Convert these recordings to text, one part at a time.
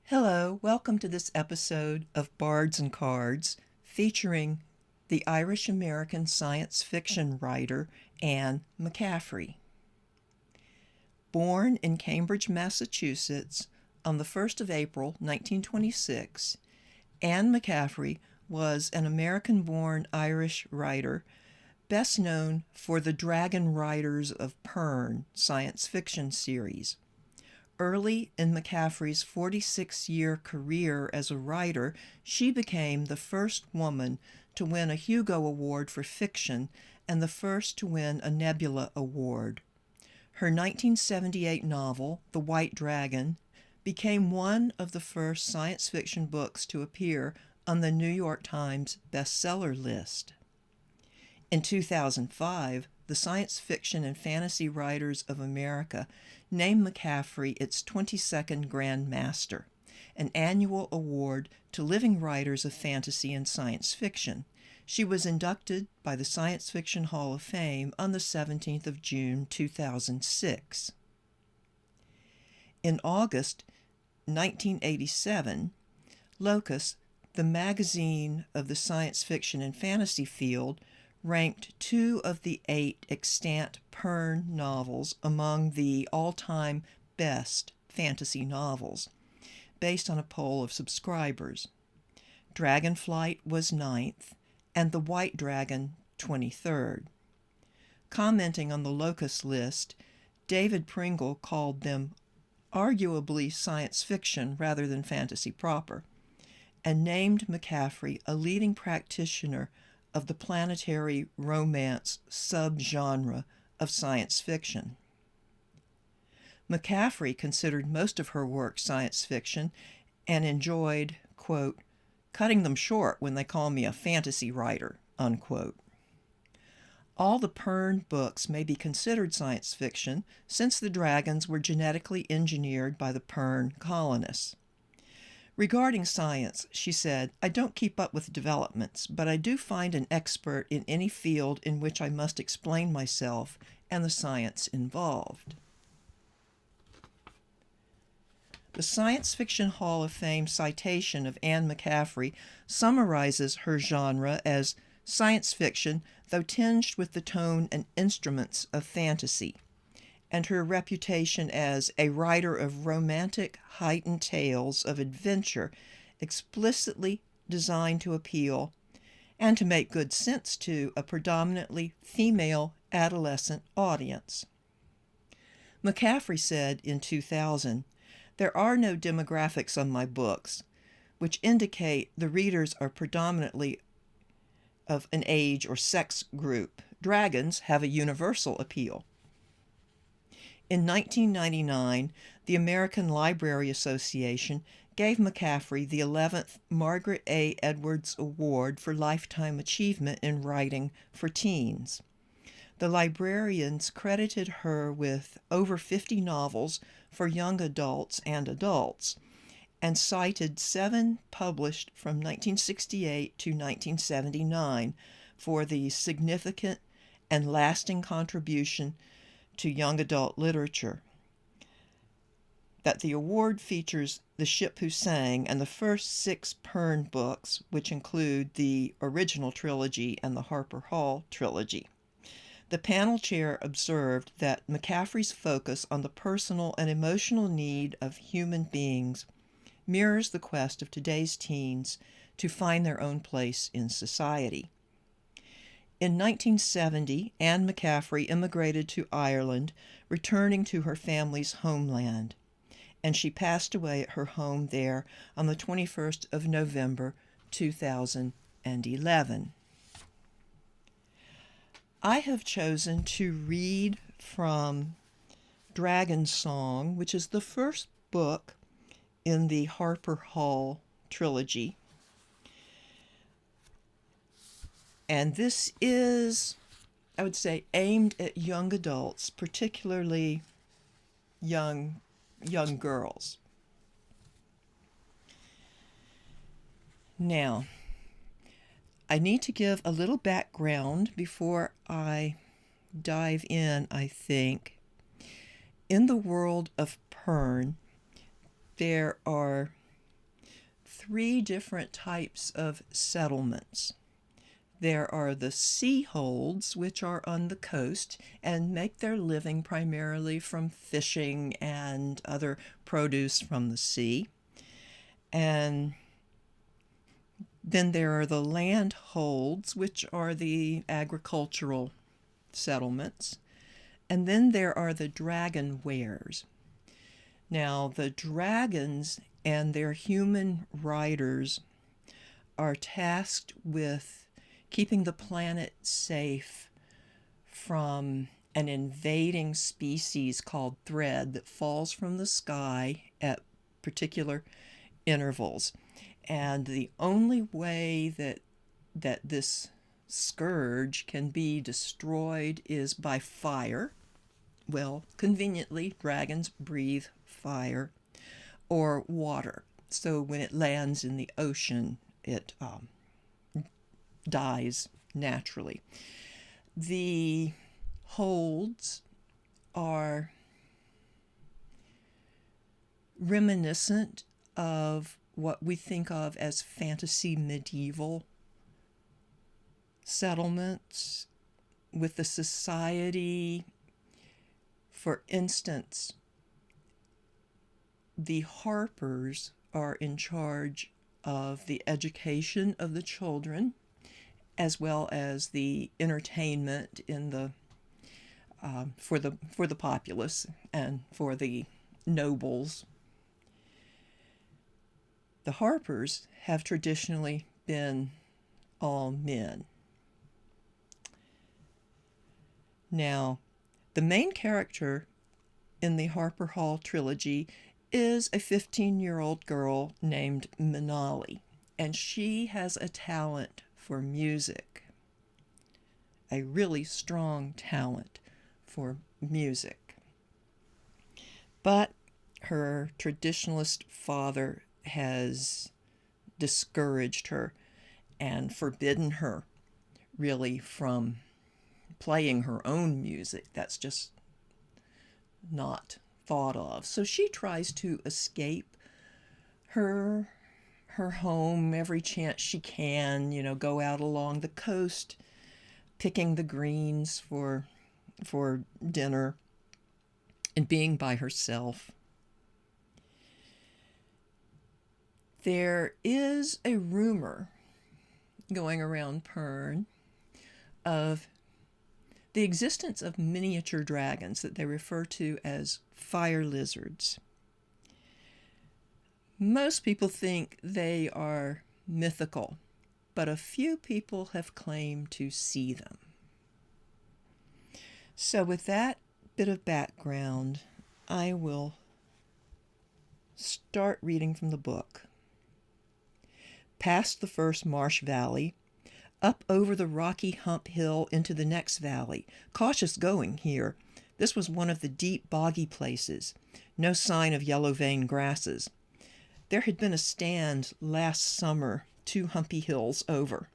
Hello, welcome to this episode of Bards and Cards featuring the Irish-American science fiction writer Anne McCaffrey. Born in Cambridge, Massachusetts on the 1st of April, 1926, Anne McCaffrey was an American-born Irish writer best known for the Dragon Riders of Pern science fiction series. Early in McCaffrey's 46-year career as a writer, she became the first woman to win a Hugo Award for fiction and the first to win a Nebula Award. Her 1978 novel, The White Dragon, became one of the first science fiction books to appear on the New York Times bestseller list. In 2005, the Science Fiction and Fantasy Writers of America named McCaffrey its 22nd Grand Master, an annual award to living writers of fantasy and science fiction. She was inducted by the Science Fiction Hall of Fame on the 17th of June, 2006. In August 1987, Locus, the magazine of the science fiction and fantasy field, ranked 2 of the 8 extant Pern novels among the all-time best fantasy novels, based on a poll of subscribers. Dragonflight was 9th, and The White Dragon 23rd. Commenting on the Locus list, David Pringle called them arguably science fiction rather than fantasy proper, and named McCaffrey a leading practitioner of the planetary romance subgenre of science fiction. McCaffrey considered most of her work science fiction and enjoyed, quote, cutting them short when they call me a fantasy writer, unquote. All the Pern books may be considered science fiction since the dragons were genetically engineered by the Pern colonists. Regarding science, she said, I don't keep up with developments, but I do find an expert in any field in which I must explain myself and the science involved. The Science Fiction Hall of Fame citation of Anne McCaffrey summarizes her genre as science fiction, though tinged with the tone and instruments of fantasy, and her reputation as a writer of romantic, heightened tales of adventure explicitly designed to appeal and to make good sense to a predominantly female adolescent audience. McCaffrey said in 2000, there are no demographics on my books, which indicate the readers are predominantly of an age or sex group. Dragons have a universal appeal. In 1999, the American Library Association gave McCaffrey the 11th Margaret A. Edwards Award for Lifetime Achievement in Writing for Teens. The librarians credited her with over 50 novels for young adults and adults, and cited 7 published from 1968 to 1979 for the significant and lasting contribution to young adult literature. That the award features The Ship Who Sang and the first 6 Pern books, which include the original trilogy and the Harper Hall trilogy. The panel chair observed that McCaffrey's focus on the personal and emotional need of human beings mirrors the quest of today's teens to find their own place in society. In 1970, Anne McCaffrey immigrated to Ireland, returning to her family's homeland, and she passed away at her home there on the 21st of November, 2011. I have chosen to read from Dragon Song, which is the first book in the Harper Hall trilogy. And this is, I would say, aimed at young adults, particularly young girls. Now, I need to give a little background before I dive in, I think. In the world of Pern, there are three different types of settlements. There are the sea holds, which are on the coast and make their living primarily from fishing and other produce from the sea. And then there are the land holds, which are the agricultural settlements. And then there are the dragon wares. Now, the dragons and their human riders are tasked with keeping the planet safe from an invading species called thread that falls from the sky at particular intervals. And the only way that this scourge can be destroyed is by fire. Well, conveniently, dragons breathe fire, or water. So when it lands in the ocean, it dies naturally. The holds are reminiscent of what we think of as fantasy medieval settlements with the society. For instance, the harpers are in charge of the education of the children, as well as the entertainment in the for the populace and for the nobles. The harpers have traditionally been all men. Now, the main character in the Harper Hall trilogy is a 15-year-old girl named Manali, and she has a talent for music, a really strong talent for music. But her traditionalist father has discouraged her and forbidden her really from playing her own music. That's just not thought of. So she tries to escape her home every chance she can, go out along the coast picking the greens for dinner and being by herself. There is a rumor going around Pern of the existence of miniature dragons that they refer to as fire lizards. Most people think they are mythical, but a few people have claimed to see them. So with that bit of background, I will start reading from the book. Past the first marsh valley, up over the rocky hump hill into the next valley. Cautious going here. This was one of the deep boggy places. No sign of yellow veined grasses. There had been a stand last summer 2 humpy hills over.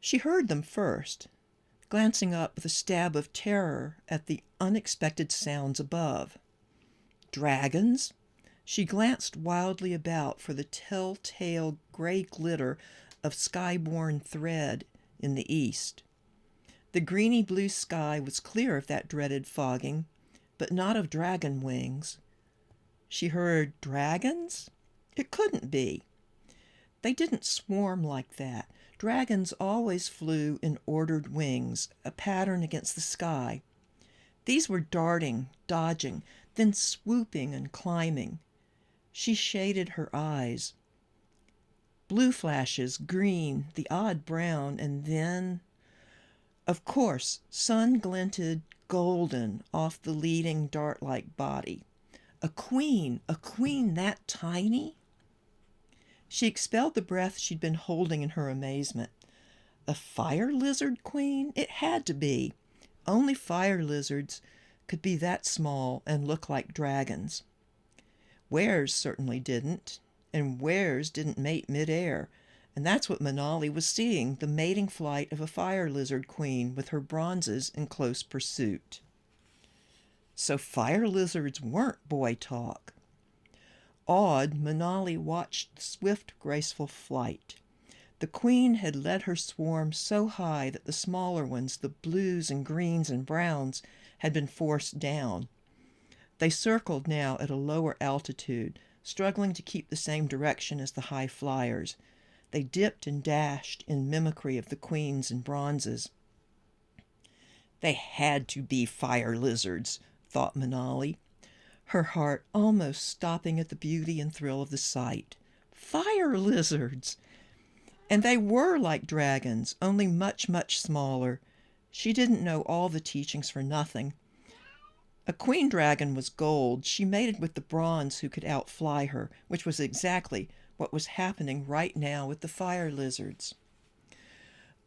She heard them first, glancing up with a stab of terror at the unexpected sounds above. Dragons? She glanced wildly about for the telltale gray glitter of sky-born thread in the east. The greeny blue sky was clear of that dreaded fogging, but not of dragon wings. She heard dragons? It couldn't be. They didn't swarm like that. Dragons always flew in ordered wings, a pattern against the sky. These were darting, dodging, then swooping and climbing. She shaded her eyes. Blue flashes, green, the odd brown, and then, of course, sun glinted golden off the leading dart-like body. A queen that tiny? She expelled the breath she'd been holding in her amazement. A fire lizard queen? It had to be. Only fire lizards could be that small and look like dragons. Wares certainly didn't. And wares didn't mate midair, and that's what Manali was seeing, the mating flight of a fire lizard queen with her bronzes in close pursuit. So fire lizards weren't boy talk. Awed, Manali watched the swift, graceful flight. The queen had led her swarm so high that the smaller ones, the blues and greens and browns, had been forced down. They circled now at a lower altitude, struggling to keep the same direction as the high flyers. They dipped and dashed in mimicry of the queens and bronzes. They had to be fire lizards, thought Manali, her heart almost stopping at the beauty and thrill of the sight. Fire lizards! And they were like dragons, only much, much smaller. She didn't know all the teachings for nothing. A queen dragon was gold. She mated with the bronze who could outfly her, which was exactly what was happening right now with the fire lizards.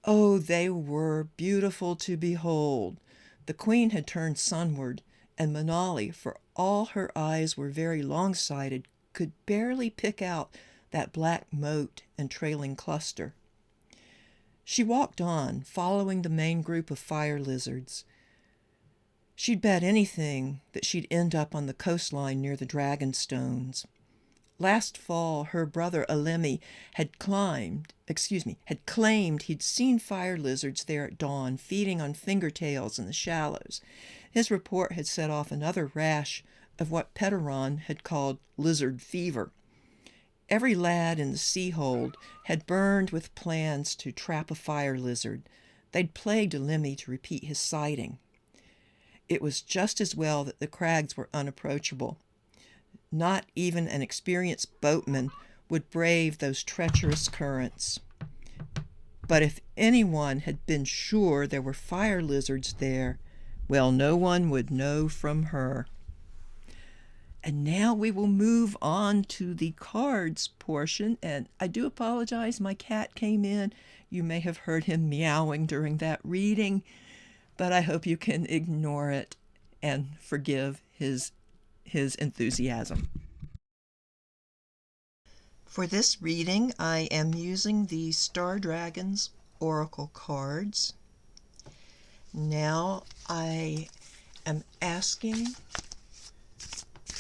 Oh, they were beautiful to behold. The queen had turned sunward, and Manali, for all her eyes were very long-sighted, could barely pick out that black mote and trailing cluster. She walked on, following the main group of fire lizards. She'd bet anything that she'd end up on the coastline near the dragon stones. Last fall, her brother Alemi had claimed he'd seen fire lizards there at dawn, feeding on fingertails in the shallows. His report had set off another rash of what Petteron had called lizard fever. Every lad in the sea-hold had burned with plans to trap a fire lizard. They'd plagued Alemi to repeat his sighting. It was just as well that the crags were unapproachable. Not even an experienced boatman would brave those treacherous currents. But if anyone had been sure there were fire lizards there, well, no one would know from her. And now we will move on to the cards portion. And I do apologize, my cat came in. You may have heard him meowing during that reading, but I hope you can ignore it and forgive his enthusiasm. For this reading, I am using the Star Dragons Oracle cards. Now I am asking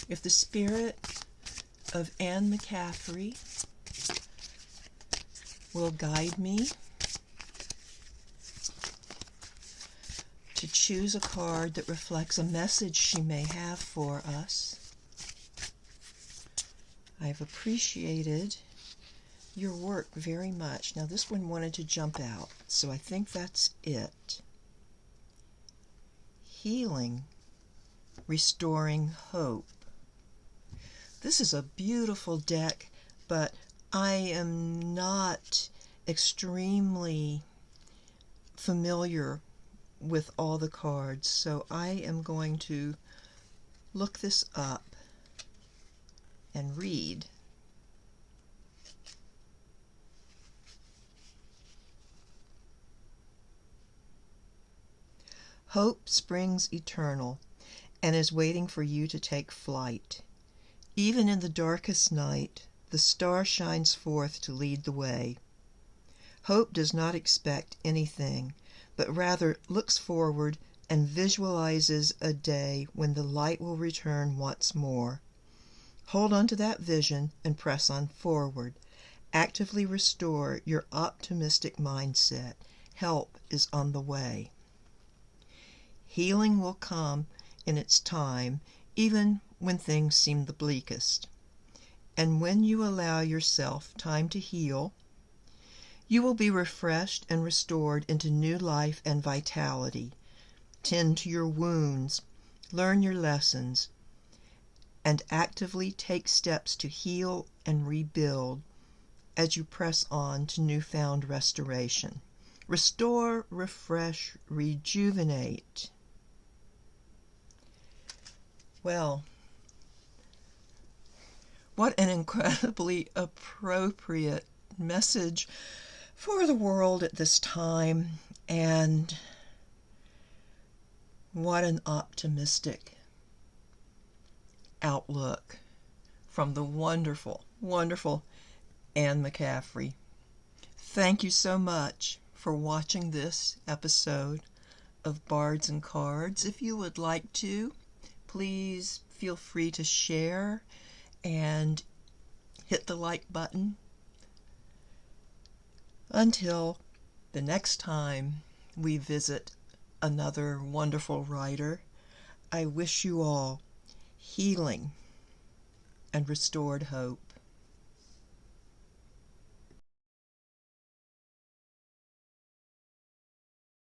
if the spirit of Anne McCaffrey will guide me to choose a card that reflects a message she may have for us. I've appreciated your work very much. Now this one wanted to jump out, so I think that's it. Healing, restoring hope. This is a beautiful deck, but I am not extremely familiar with all the cards, so I am going to look this up and read. Hope springs eternal and is waiting for you to take flight. Even in the darkest night, the star shines forth to lead the way. Hope does not expect anything, but rather looks forward and visualizes a day when the light will return once more. Hold on to that vision and press on forward. Actively restore your optimistic mindset. Help is on the way. Healing will come in its time, even when things seem the bleakest. And when you allow yourself time to heal, you will be refreshed and restored into new life and vitality. Tend to your wounds, learn your lessons, and actively take steps to heal and rebuild as you press on to newfound restoration. Restore, refresh, rejuvenate. Well, what an incredibly appropriate message for the world at this time, and what an optimistic outlook from the wonderful, wonderful Anne McCaffrey. Thank you so much for watching this episode of Bards and Cards. If you would like to, please feel free to share, and hit the like button. Until the next time we visit another wonderful writer, I wish you all healing and restored hope.